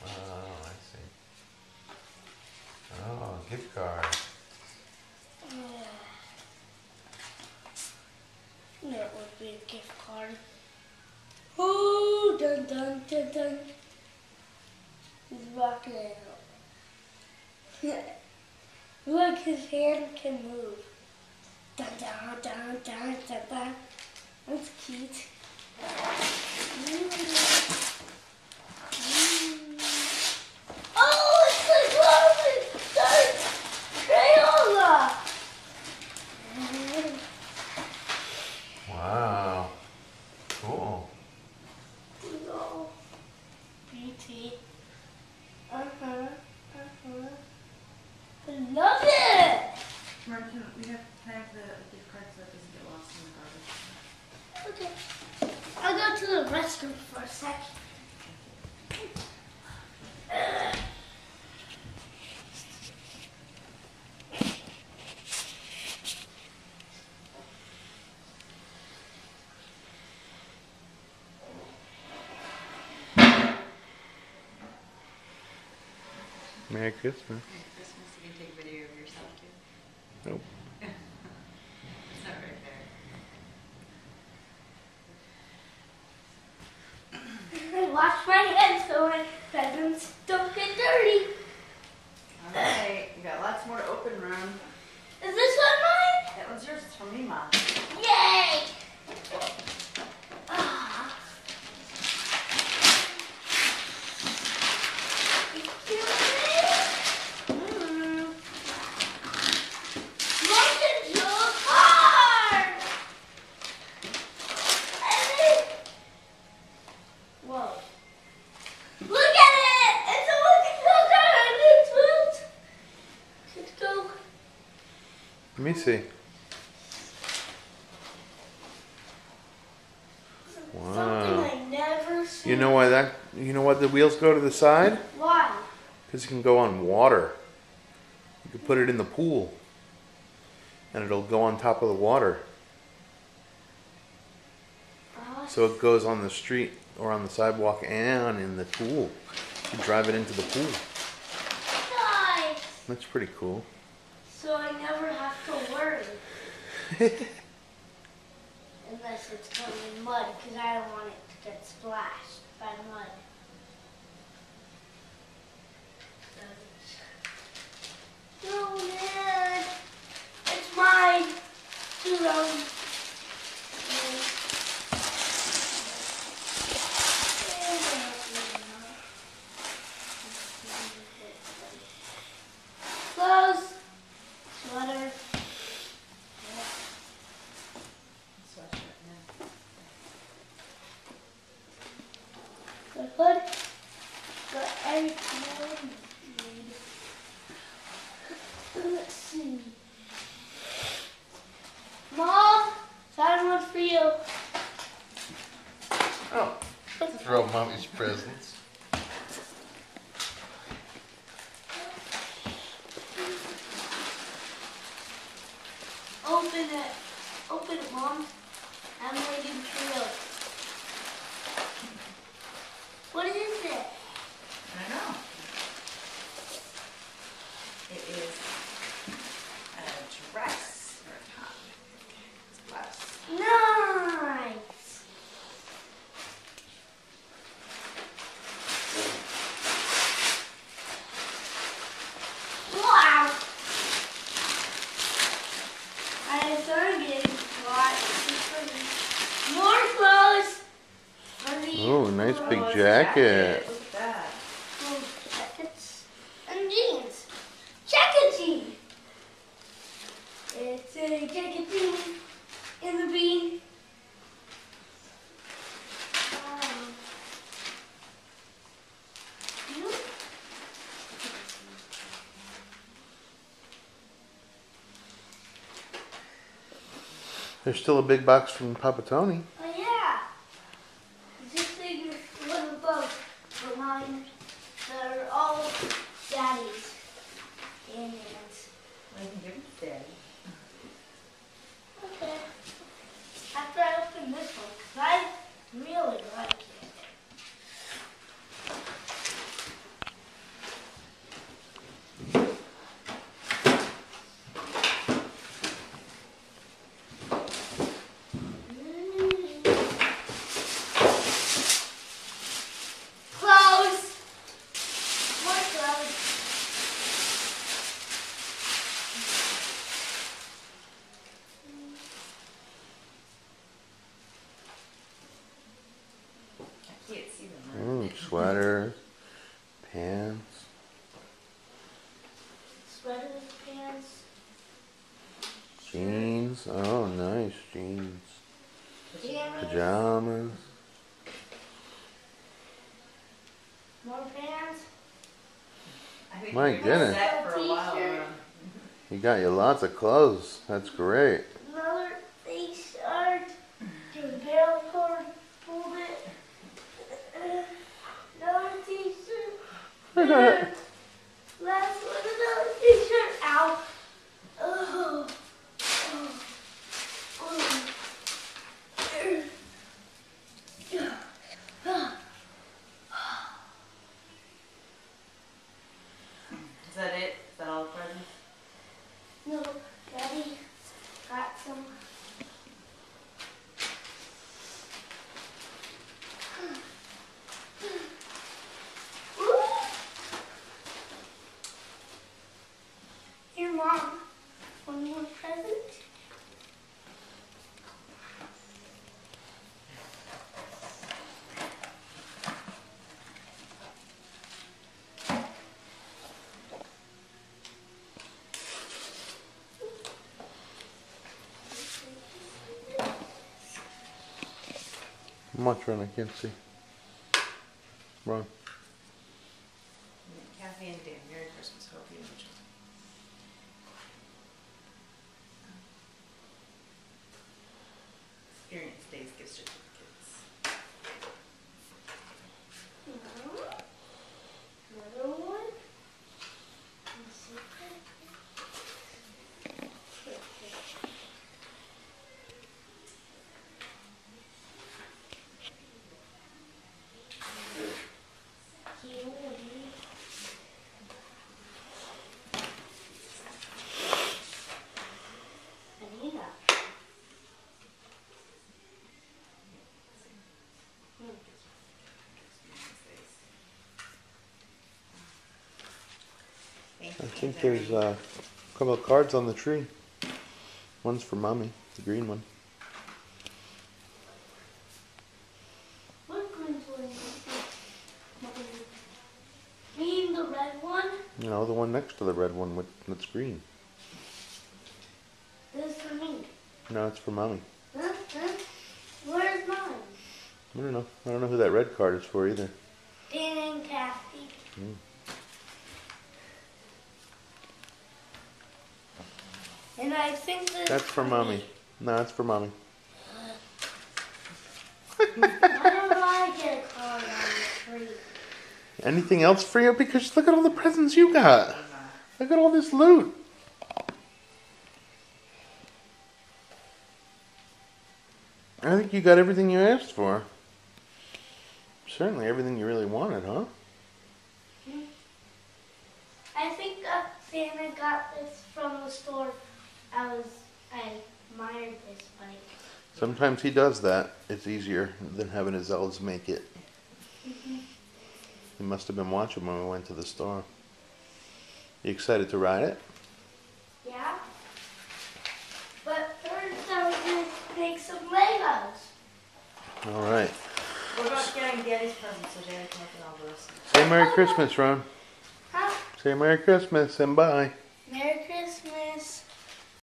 Oh, I see. Oh, gift card. Yeah. That would be a gift card. Oh, dun dun dun dun. He's rocking it out. Look, his hand can move. Dun dun dun dun dun dun. That's cute. Oh, it's the glowing Crayola! Wow. Cool. No. Beauty. Uh-huh. I love it! Mark, we have to have the gift card so it doesn't get lost in the garbage. Okay. I'll go to the restroom for a sec. Merry Christmas. Merry Christmas. You can take a video of yourself too. Nope. It's not very fair. I wash my hands so my presents don't get dirty. Alright, you got lots more to open, Ron. Is this one mine? That one's yours. It's from me, Mom. Yay! Ah. Look at your card! Whoa. Look at it! It's a looking your card! It's moved! Let's go. Let me see. Wow. Something I never seen. You know why the wheels go to the side? Why? Because it can go on water. You can put it in the pool. And it'll go on top of the water. So it goes on the street or on the sidewalk and in the pool. You drive it into the pool. Nice. That's pretty cool. So I never have to worry. Unless it's covered in mud, because I don't want it to get splashed by mud. Oh man, it's mine. Too long. Clothes, sweater. Sweatshirt, yeah. The hood. Got everything I need. Let's see. Mom, found one for you. Oh, throw mommy's presents. Open it. Open it, Mom. I'm waiting for you. What is it? I don't know. It is a dress or a top. It's blouse. Nice. Wow. I started getting more clothes. Oh, nice big Oh, it's a jacket. Look at that. Jackets and jeans. Jacket jean. It's a jacket jean in the bean. There's still a big box from Papa Tony. Oh yeah. This thing is little boat for mine. They're all daddies. And I can give it to Daddy. okay. After I open this one, 'cause I really like it. sweaters, pants. Sweaters, pants. Jeans. Oh, nice jeans. Pajamas. Pajamas. More pants. I think My you're goodness. set for a while. T-shirt. You got you lots of clothes. That's great. Another t-shirt. Your barrel cord. Hold it. Another t-shirt. Last one, another t-shirt. Ow. Oh. Is that it? Is that all the presents? No, Daddy got some. Your mom, one more present. How much, Ron? I can't see. Ron. Kathy and Dan, Merry Christmas. Hope you enjoy. Experience Days gift certificates. Another one. Let's see. Anita. Thank I you, think Mary. there's a couple of cards on the tree. One's for Mommy, the green one. What green one is this? Mean the red one? No, the one next to the red one that's green. This is for me. No, it's for Mommy. Huh? Huh? Where's mine? I don't know. I don't know who that red card is for either. Dan and Kathy. Mm. And I think this That's for Mommy. No, it's for Mommy. Why don't I get a card on the tree? Anything else for you? Because look at all the presents you got. Look at all this loot. I think you got everything you asked for. Certainly everything you really wanted, huh? I think Santa got this from the store. I admired this bike. Sometimes he does that. It's easier than having his elves make it. He must have been watching when we went to the store. You excited to ride it? Yeah? But first I was going to make some Legos. All right. What about getting Daddy's presents so Daddy can open all those? Say Merry Christmas, Ron. Huh? Say Merry Christmas and bye.